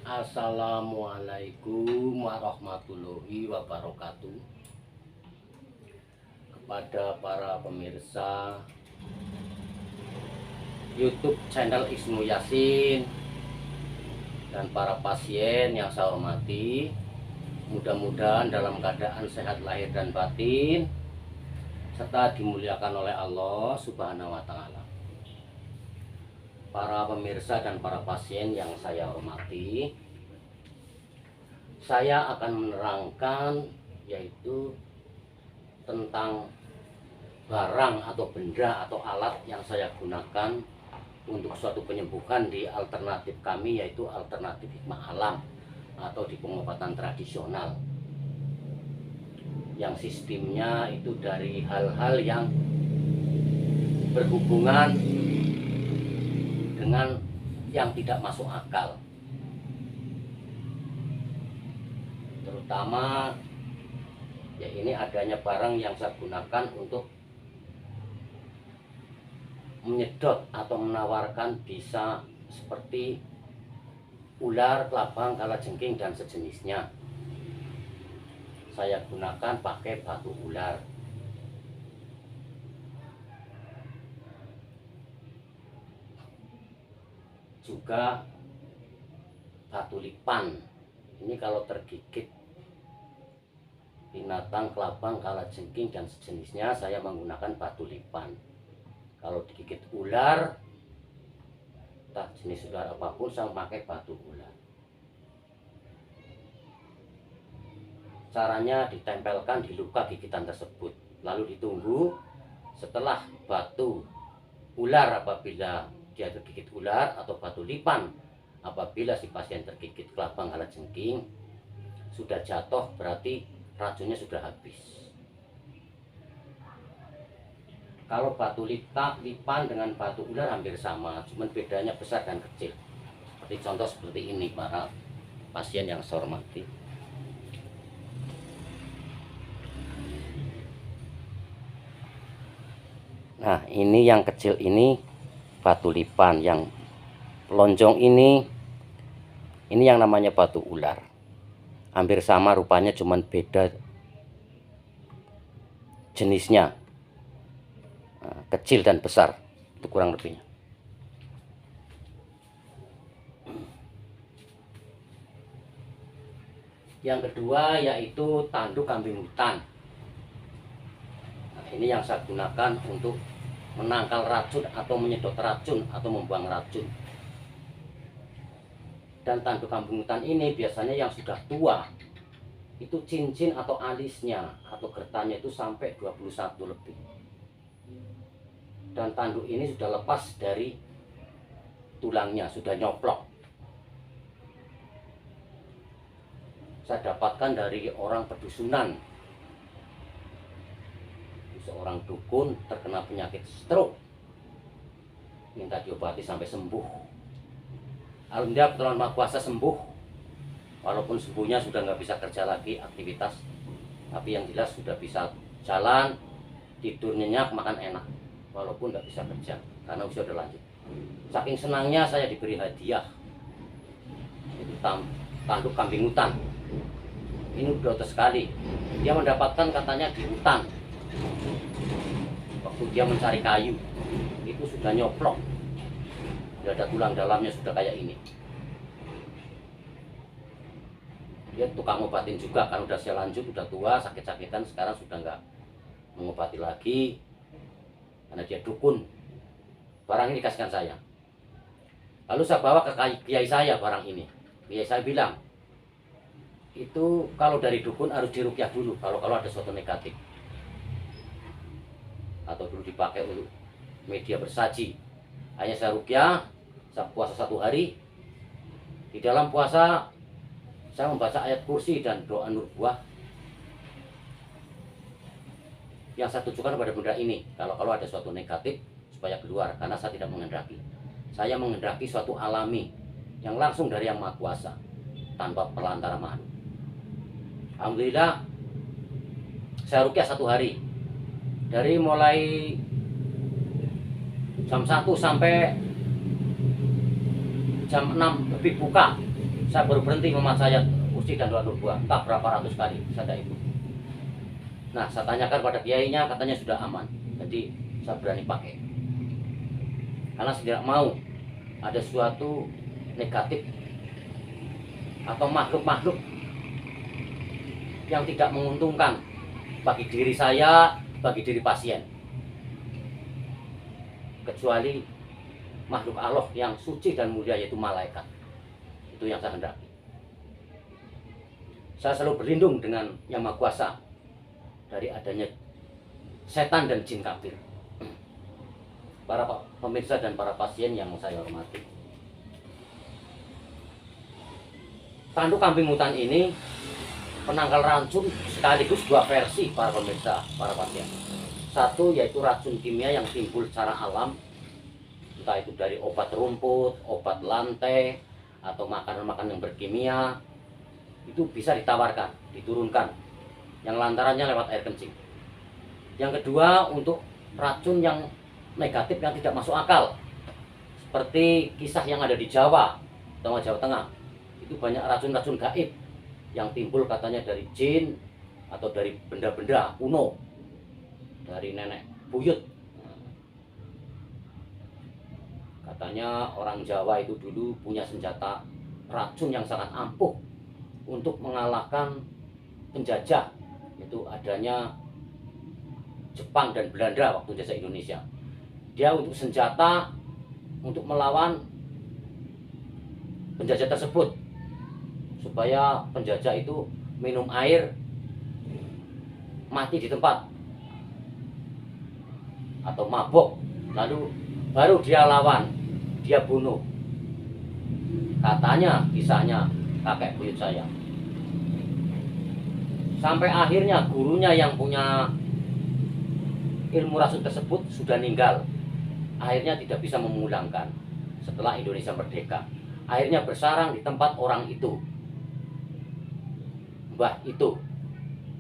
Assalamualaikum warahmatullahi wabarakatuh. Kepada para pemirsa YouTube channel Ismu Yasin dan para pasien yang saya hormati, mudah-mudahan dalam keadaan sehat lahir dan batin serta dimuliakan oleh Allah Subhanahu wa Ta'ala. Para pemirsa dan para pasien yang saya hormati, saya akan menerangkan yaitu tentang barang atau benda atau alat yang saya gunakan untuk suatu penyembuhan di alternatif kami, yaitu alternatif hikmah alam atau di pengobatan tradisional, yang sistemnya itu dari hal-hal yang berhubungan dengan yang tidak masuk akal, terutama ya ini adanya barang yang saya gunakan untuk menyedot atau menawarkan bisa seperti ular, kelabang, kalajengking dan sejenisnya. Saya gunakan pakai batu ular. Juga batu lipan. Ini kalau tergigit binatang, kelabang, kalajengking dan sejenisnya, saya menggunakan batu lipan. Kalau digigit ular, entah jenis ular apapun, saya pakai batu ular. Caranya ditempelkan di luka gigitan tersebut, lalu ditunggu setelah batu ular apabila dia tergigit ular, atau batu lipan apabila si pasien tergigit kelabang kalajengking sudah jatuh, berarti racunnya sudah habis. Kalau batu lipan dengan batu ular hampir sama, cuman bedanya besar dan kecil. Seperti contoh seperti ini para pasien yang saya hormati. Nah, ini yang kecil ini batu lipan, yang lonjong ini yang namanya batu ular. Hampir sama rupanya, cuman beda jenisnya. Kecil dan besar, itu kurang lebihnya. Yang kedua yaitu tanduk kambing hutan. Nah, ini yang saya gunakan untuk menangkal racun atau menyedot racun atau membuang racun. Dan tanduk kambing hutan ini biasanya yang sudah tua, itu cincin atau alisnya atau gertannya itu sampai 21 lebih. Dan tanduk ini sudah lepas dari tulangnya, sudah nyoplok. Saya dapatkan dari orang pedusunan. Seorang dukun terkena penyakit stroke, minta diobati sampai sembuh. Alhamdulillah pertolongan Maha Kuasa sembuh. Walaupun sembuhnya sudah nggak bisa kerja lagi aktivitas, tapi yang jelas sudah bisa jalan, tidur nyenyak, makan enak. Walaupun nggak bisa kerja karena usia udah lanjut. Saking senangnya saya diberi hadiah itu tanduk kambing hutan. Ini udah sekali. Dia mendapatkan katanya di hutan. Waktu dia mencari kayu, itu sudah nyoplok. Sudah ada tulang dalamnya, sudah kayak ini. Dia tukang ngobatin juga, kan udah usia lanjut, udah tua, sakit-sakitan, sekarang sudah nggak mengobati lagi. Karena dia dukun. Barang ini dikasihkan saya. Lalu saya bawa ke kiai saya barang ini. Kiai saya bilang, itu kalau dari dukun harus dirukyah dulu kalau ada sesuatu negatif. Atau dulu dipakai untuk media bersaji. Hanya saya rukyah, saya puasa 1 hari. Di dalam puasa saya membaca ayat kursi dan doa nubuah. Yang saya tujukan pada benda ini, kalau ada suatu negatif supaya keluar, karena saya tidak menghendaki. Saya menghendaki suatu alami yang langsung dari Yang Maha Kuasa, tanpa perantara makhluk. Alhamdulillah saya rukyah 1 hari, dari mulai jam 1 sampai jam 6 lebih buka. Saya baru berhenti memasayat usi dan dua buah, entah berapa ratus kali saya itu. Nah, saya tanyakan pada kiainya, katanya sudah aman. Jadi saya berani pakai. Karena saya tidak mau ada suatu negatif atau makhluk-makhluk yang tidak menguntungkan bagi diri saya, bagi diri pasien. Kecuali makhluk Allah yang suci dan mulia, yaitu malaikat. Itu yang saya hendaki. Saya selalu berlindung dengan Yang Maha Kuasa dari adanya setan dan jin kafir. Para pemirsa dan para pasien yang saya hormati, tanduk kambing hutan ini penangkal racun sekaligus dua versi para pemirsa, para pasien. Satu yaitu racun kimia yang timbul secara alam, entah itu dari obat rumput, obat lantai, atau makanan-makanan yang berkimia, itu bisa ditawarkan, diturunkan, yang lantarannya lewat air kencing. Yang kedua untuk racun yang negatif yang tidak masuk akal, seperti kisah yang ada di Jawa, terutama Jawa Tengah. Itu banyak racun-racun gaib yang timbul katanya dari jin atau dari benda-benda kuno, dari nenek buyut. Katanya orang Jawa itu dulu punya senjata racun yang sangat ampuh untuk mengalahkan penjajah, itu adanya Jepang dan Belanda waktu jajah Indonesia. Dia untuk senjata untuk melawan penjajah tersebut, supaya penjajah itu minum air mati di tempat atau mabok, lalu baru dia lawan, dia bunuh. Katanya kisahnya kakek buyut saya. Sampai akhirnya gurunya yang punya ilmu racun tersebut sudah meninggal. Akhirnya tidak bisa memulangkan setelah Indonesia merdeka. Akhirnya bersarang di tempat orang itu, mbah itu.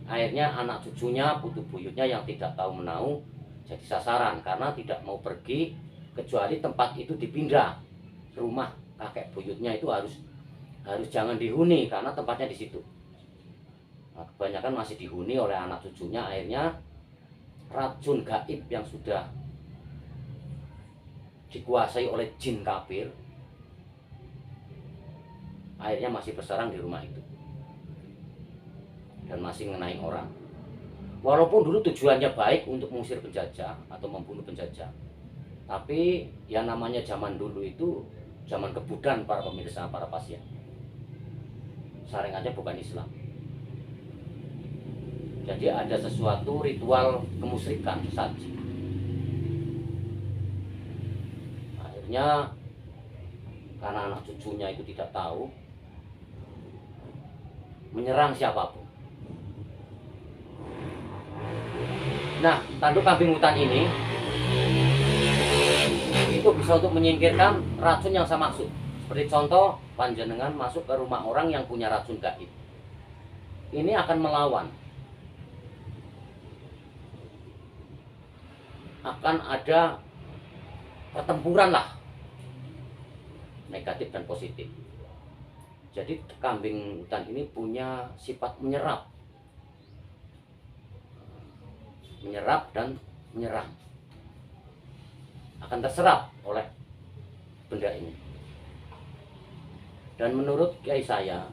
Akhirnya anak cucunya, putu buyutnya yang tidak tahu menau jadi sasaran karena tidak mau pergi, kecuali tempat itu dipindah. Rumah kakek buyutnya itu harus jangan dihuni karena tempatnya di situ. Nah, kebanyakan masih dihuni oleh anak cucunya. Akhirnya racun gaib yang sudah dikuasai oleh jin kafir akhirnya masih bersarang di rumah itu dan masih mengenai orang. Walaupun dulu tujuannya baik untuk mengusir penjajah atau membunuh penjajah, tapi yang namanya zaman dulu itu zaman kebudan para pemirsa, para pasien. Saringannya bukan Islam. Jadi ada sesuatu ritual kemusyrikan saja. Akhirnya karena anak cucunya itu tidak tahu, menyerang siapapun. Nah, tanduk kambing hutan ini itu bisa untuk menyingkirkan racun yang saya maksud. Seperti contoh, panjenengan masuk ke rumah orang yang punya racun gaib. Ini akan melawan. Akan ada pertempuran lah, negatif dan positif. Jadi kambing hutan ini punya sifat menyerap dan menyerang, akan terserap oleh benda ini. Dan menurut kiai saya,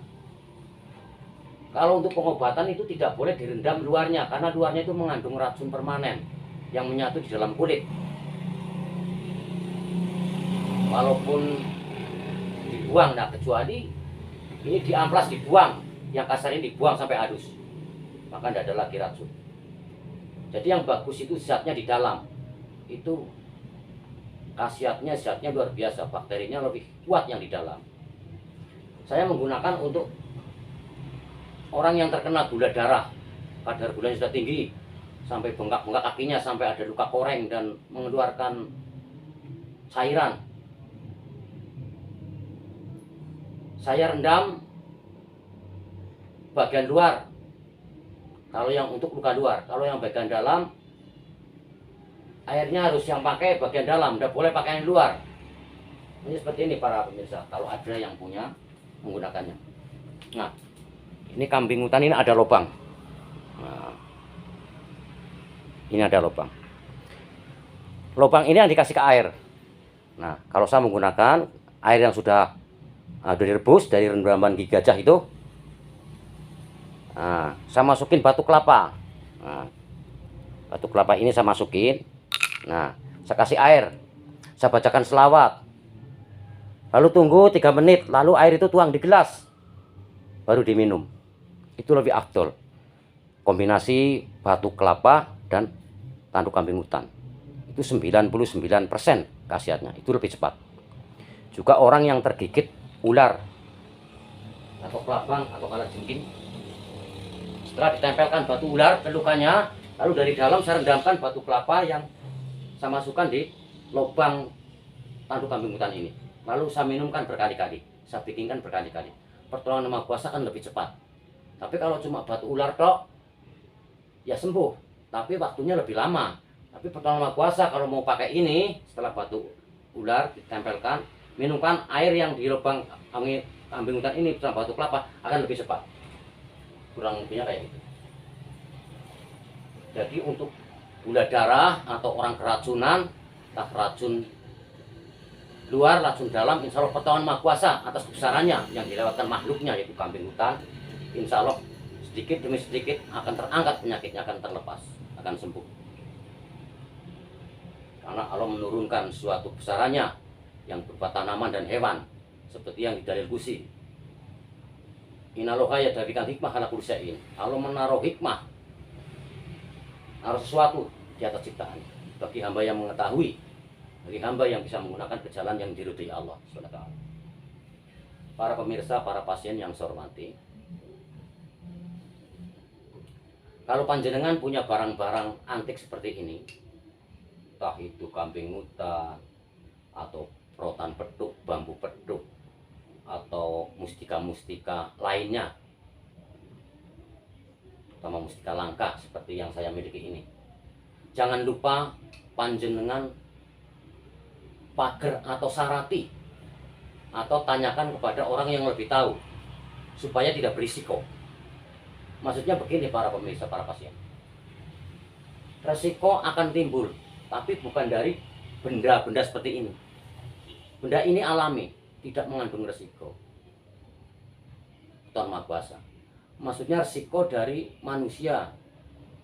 kalau untuk pengobatan itu tidak boleh direndam luarnya, karena luarnya itu mengandung racun permanen yang menyatu di dalam kulit. Walaupun dibuang, nah kecuali ini diamplas, dibuang, yang kasar ini dibuang sampai halus, maka tidak ada lagi racun. Jadi yang bagus itu zatnya di dalam, itu khasiatnya, zatnya luar biasa, bakterinya lebih kuat yang di dalam. Saya menggunakan untuk orang yang terkena gula darah, kadar gulanya sudah tinggi, sampai bengkak-bengkak kakinya, sampai ada luka koreng dan mengeluarkan cairan. Saya rendam bagian luar kalau yang untuk luka luar. Kalau yang bagian dalam, airnya harus yang pakai bagian dalam, tidak boleh pakai yang luar. Ini seperti ini para pemirsa. Kalau ada yang punya menggunakannya. Nah, ini kambing hutan ini ada lubang. Nah, ini ada lubang. Lubang ini yang dikasih ke air. Nah, kalau saya menggunakan air yang sudah direbus dari rendaman gigi gajah itu, nah, saya masukin batu kelapa. Nah, batu kelapa ini saya masukin. Nah, saya kasih air. Saya bacakan selawat. Lalu tunggu 3 menit, lalu air itu tuang di gelas. Baru diminum. Itu lebih afdol. Kombinasi batu kelapa dan tanduk kambing hutan. Itu 99% khasiatnya. Itu lebih cepat. Juga orang yang tergigit ular atau kelabang atau kalajengking, setelah ditempelkan batu ular ke lukanya, lalu dari dalam saya rendamkan batu kelapa yang saya masukkan di lubang tanduk kambing hutan ini. Lalu saya minumkan berkali-kali, saya bikinkan berkali-kali. Pertolongan Yang Maha Kuasa kan lebih cepat. Tapi kalau cuma batu ular tok, ya sembuh, tapi waktunya lebih lama. Tapi pertolongan Yang Maha Kuasa kalau mau pakai ini, setelah batu ular ditempelkan, minumkan air yang di lubang kambing hutan ini bersama batu kelapa, akan lebih cepat. Kurang lebihnya kayak gitu. Jadi untuk gula darah atau orang keracunan, entah racun luar, racun dalam, insya Allah pertolongan Maha Kuasa atas kebesarannya yang dilewatkan makhluknya yaitu kambing hutan, insya Allah sedikit demi sedikit akan terangkat penyakitnya, akan terlepas, akan sembuh. Karena Allah menurunkan suatu kebesarannya yang berupa tanaman dan hewan, seperti yang di dalil Qusi. Inaloha yadabikan hikmah ala kulli syai'in. Allah menaruh hikmah, naruh sesuatu di atas ciptaan bagi hamba yang mengetahui, bagi hamba yang bisa menggunakan ke jalan yang diridhoi Allah SWT. Para pemirsa, para pasien yang saya hormati, kalau panjenengan punya barang-barang antik seperti ini, entah itu kambing hutan atau rotan peduk, bambu peduk, atau mustika-mustika lainnya, terutama mustika langka seperti yang saya miliki ini, jangan lupa panjenengan pager atau sarati atau tanyakan kepada orang yang lebih tahu supaya tidak berisiko. Maksudnya begini para pemirsa, para pasien, resiko akan timbul, tapi bukan dari benda-benda seperti ini. Benda ini alami, tidak mengandung resiko. Tuhan Maha Kuasa. Maksudnya resiko dari manusia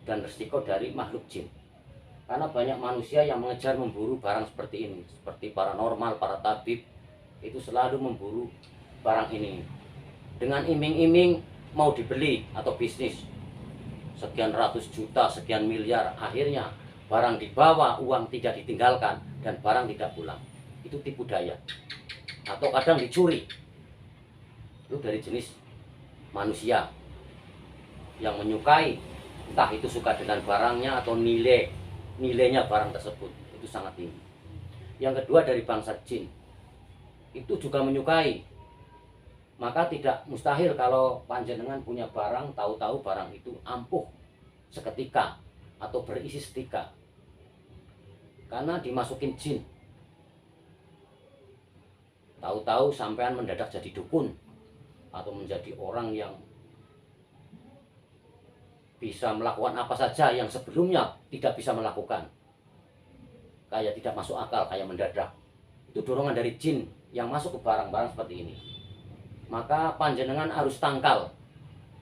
dan resiko dari makhluk jin. Karena banyak manusia yang mengejar memburu barang seperti ini, seperti paranormal, para tabib itu selalu memburu barang ini dengan iming-iming mau dibeli atau bisnis sekian ratus juta, sekian miliar. Akhirnya barang dibawa, uang tidak ditinggalkan, dan barang tidak pulang. Itu tipu daya. Atau kadang dicuri. Itu dari jenis manusia yang menyukai, entah itu suka dengan barangnya atau nilainya barang tersebut, itu sangat tinggi. Yang kedua dari bangsa jin, itu juga menyukai. Maka tidak mustahil kalau panjenengan punya barang, tahu-tahu barang itu ampuh seketika atau berisi setika, karena dimasukin jin. Tahu-tahu sampean mendadak jadi dukun atau menjadi orang yang bisa melakukan apa saja yang sebelumnya tidak bisa melakukan, kayak tidak masuk akal, kayak mendadak. Itu dorongan dari jin yang masuk ke barang-barang seperti ini. Maka panjenengan harus tangkal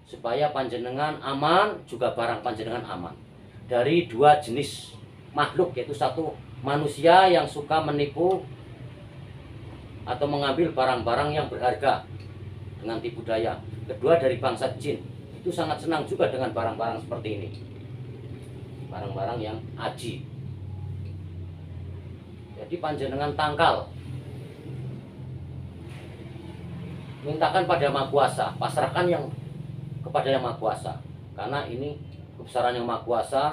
supaya panjenengan aman, juga barang panjenengan aman dari dua jenis makhluk, yaitu satu manusia yang suka menipu atau mengambil barang-barang yang berharga dengan tipu daya. Kedua dari bangsa jin, itu sangat senang juga dengan barang-barang seperti ini, barang-barang yang aji. Jadi panjenengan tangkal, mintakan pada Maha Kuasa, pasrahkan yang kepada Yang Maha Kuasa, karena ini kebesaran Yang Maha Kuasa.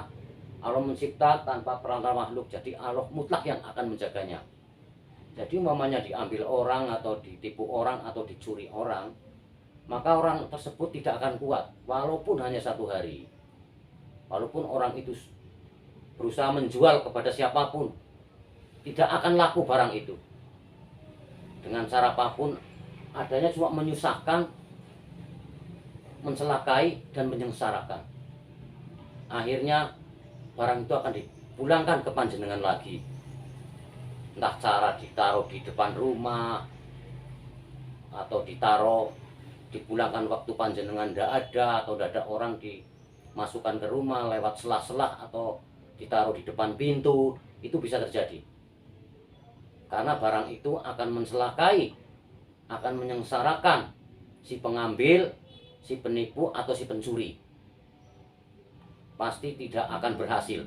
Allah mencipta tanpa perantara makhluk, jadi Allah mutlak yang akan menjaganya. Jadi umpamanya diambil orang atau ditipu orang atau dicuri orang, maka orang tersebut tidak akan kuat walaupun hanya 1 hari. Walaupun orang itu berusaha menjual kepada siapapun, tidak akan laku barang itu. Dengan cara apapun adanya cuma menyusahkan, mencelakai, dan menyengsarakan. Akhirnya barang itu akan dipulangkan ke panjenengan lagi, entah cara ditaruh di depan rumah atau dipulangkan waktu panjenengan tidak ada, atau tidak ada orang, dimasukkan ke rumah lewat selah-selah, atau ditaruh di depan pintu. Itu bisa terjadi karena barang itu akan mencelakai, akan menyengsarakan si pengambil, si penipu, atau si pencuri. Pasti tidak akan berhasil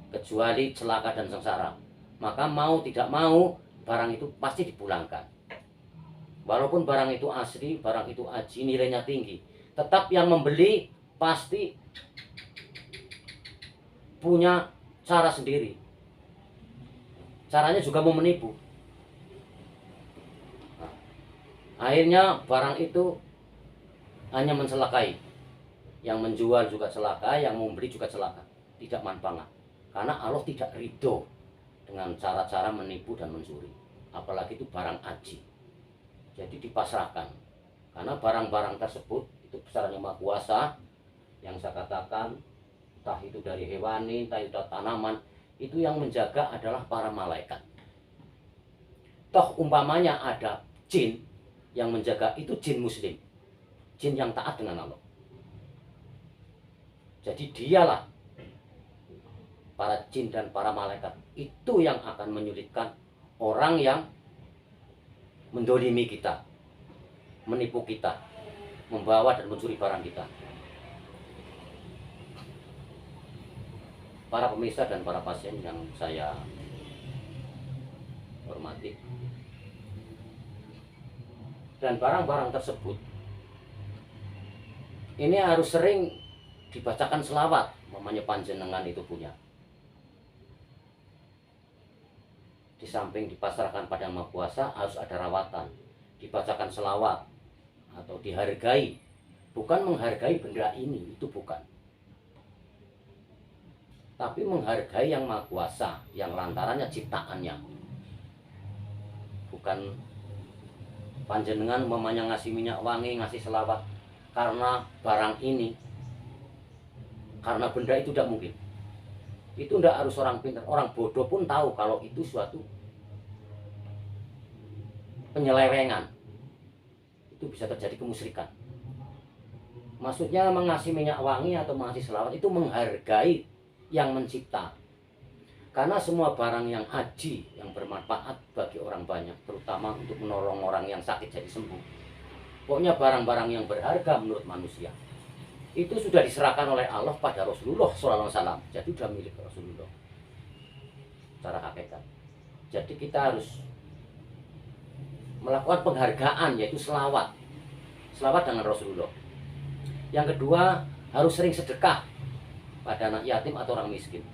kecuali celaka dan sengsara. Maka mau tidak mau barang itu pasti dipulangkan. Walaupun barang itu asli, barang itu aji, nilainya tinggi, tetap yang membeli pasti punya cara sendiri. Caranya juga mau menipu. Nah, akhirnya barang itu hanya mencelakai. Yang menjual juga celaka, yang membeli juga celaka, tidak manfaat. Karena Allah tidak ridho dengan cara-cara menipu dan mencuri. Apalagi itu barang aji. Jadi dipasrahkan. Karena barang-barang tersebut itu besarannya Maha Kuasa. Yang saya katakan, entah itu dari hewani, entah itu tanaman, itu yang menjaga adalah para malaikat. Toh umpamanya ada jin yang menjaga, itu jin muslim, jin yang taat dengan Allah. Jadi dialah, para jin dan para malaikat itu yang akan menyulitkan orang yang mendolimi kita, menipu kita, membawa dan mencuri barang kita. Para pemirsa dan para pasien yang saya hormati, dan barang-barang tersebut ini harus sering dibacakan selawat, mamanya panjenengan itu punya. Di samping dipasrahkan pada Maha Kuasa, harus ada rawatan, dibacakan selawat, atau dihargai. Bukan menghargai benda ini, itu bukan. Tapi menghargai yang Maha Kuasa, yang lantarannya ciptaannya. Bukan panjenengan mamanya ngasih minyak wangi, ngasih selawat karena barang ini, karena benda itu tidak mungkin. Itu tidak harus orang pintar, orang bodoh pun tahu kalau itu suatu penyelewengan. Itu bisa terjadi kemusyrikan. Maksudnya mengasih minyak wangi atau mengasih selawat itu menghargai yang mencipta. Karena semua barang yang aji, yang bermanfaat bagi orang banyak, terutama untuk menolong orang yang sakit jadi sembuh. Pokoknya barang-barang yang berharga menurut manusia, itu sudah diserahkan oleh Allah pada Rasulullah SAW. Jadi sudah milik Rasulullah secara hakikat. Jadi kita harus melakukan penghargaan, yaitu selawat dengan Rasulullah. Yang kedua, harus sering sedekah pada anak yatim atau orang miskin,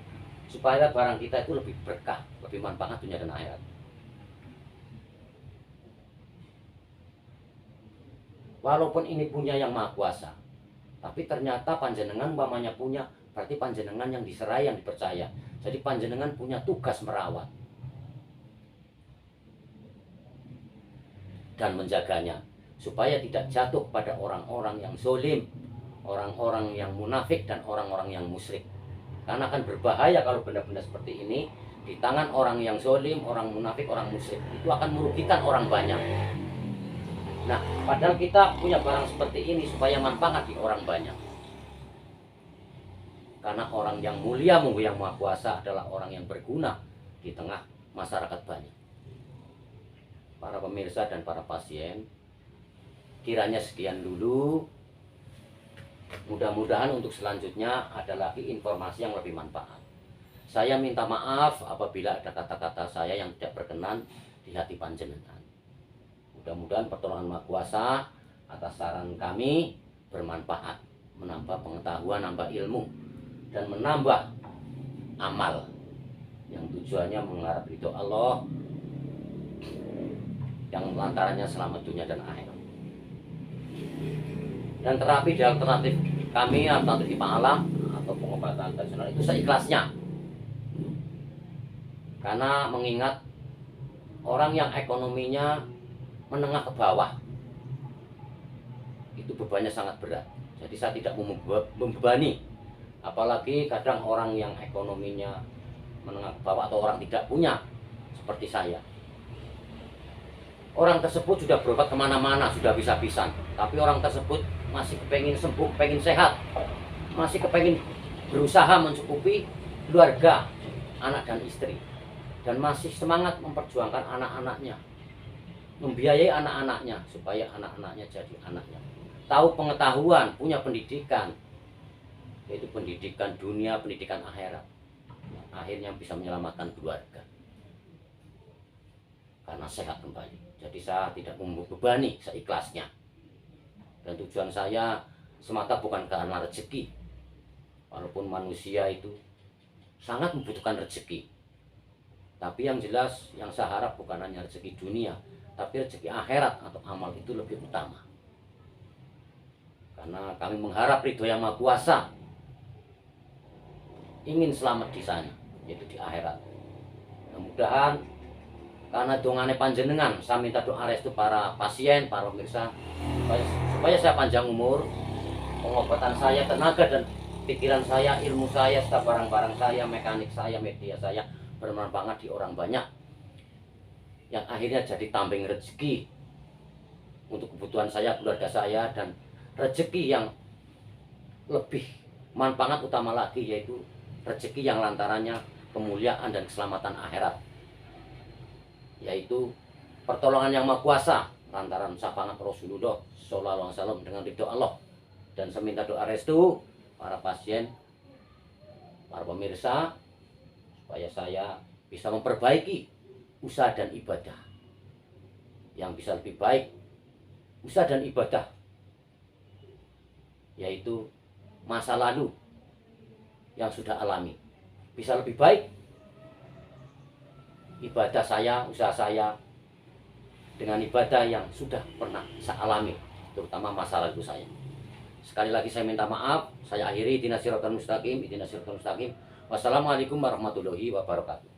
supaya barang kita itu lebih berkah, lebih manfaat dunia dan akhirat. Walaupun ini punya yang Maha Kuasa, tapi ternyata panjenengan umpamanya punya, berarti panjenengan yang diserai, yang dipercaya. Jadi panjenengan punya tugas merawat dan menjaganya, supaya tidak jatuh pada orang-orang yang zalim, orang-orang yang munafik, dan orang-orang yang musyrik. Karena akan berbahaya kalau benda-benda seperti ini di tangan orang yang zalim, orang munafik, orang musyrik. Itu akan merugikan orang banyak. Nah, padahal kita punya barang seperti ini supaya manfaat di orang banyak. Karena orang yang mulia, yang Maha Kuasa adalah orang yang berguna di tengah masyarakat banyak. Para pemirsa dan para pasien, kiranya sekian dulu. Mudah-mudahan untuk selanjutnya ada lagi informasi yang lebih manfaat. Saya minta maaf apabila ada kata-kata saya yang tidak berkenan di hati panjenengan. Mudah-mudahan pertolongan Maha Kuasa atas saran kami bermanfaat, menambah pengetahuan, menambah ilmu, dan menambah amal yang tujuannya mengharap ridho Allah, yang lantarannya selamat dunia dan akhirat. Dan terapi di alternatif kami, alternatif IPA alam atau pengobatan tradisional, itu seikhlasnya. Karena mengingat orang yang ekonominya menengah ke bawah itu bebannya sangat berat. Jadi saya tidak mau membebani, apalagi kadang orang yang ekonominya menengah ke bawah atau orang tidak punya seperti saya. Orang tersebut sudah berobat kemana-mana, sudah bisa-bisan, tapi orang tersebut masih kepengen sembuh, pengen sehat, masih kepengen berusaha mencukupi keluarga, anak dan istri, dan masih semangat memperjuangkan anak-anaknya, membiayai anak-anaknya supaya anak-anaknya jadi anaknya. Tahu pengetahuan, punya pendidikan, yaitu pendidikan dunia, pendidikan akhirat, akhirnya bisa menyelamatkan keluarga karena sehat kembali. Jadi saya tidak membebani, seikhlasnya. Dan tujuan saya semata bukan karena rezeki, walaupun manusia itu sangat membutuhkan rezeki, tapi yang jelas yang saya harap bukan hanya rezeki dunia, tapi rezeki akhirat atau amal itu lebih utama. Karena kami mengharap ridho yang Maha Kuasa, ingin selamat di sana, yaitu di akhirat. Mudah-mudahan karena dongane panjenengan, saya minta doa restu para pasien, para pemirsa, supaya saya panjang umur, pengobatan saya, tenaga dan pikiran saya, ilmu saya, serta barang-barang saya, mekanik saya, media saya bermanfaat di orang banyak, yang akhirnya jadi tambeng rezeki untuk kebutuhan saya, keluarga saya, dan rezeki yang lebih manfaat utama lagi, yaitu rezeki yang lantarannya kemuliaan dan keselamatan akhirat, yaitu pertolongan yang Maha Kuasa lantaran syafaat Rasulullah Sallallahu Alaihi Wasallam dengan ridho Allah. Dan saya minta doa restu para pasien, para pemirsa, supaya saya bisa memperbaiki usaha dan ibadah yang bisa lebih baik. Usaha dan ibadah yaitu masa lalu yang sudah alami bisa lebih baik. Ibadah saya, usaha saya dengan ibadah yang sudah pernah saya alami, terutama masa lalu saya. Sekali lagi saya minta maaf. Saya akhiri. Ihdinas siratal mustaqim, ihdinas siratal mustaqim. Wassalamualaikum warahmatullahi wabarakatuh.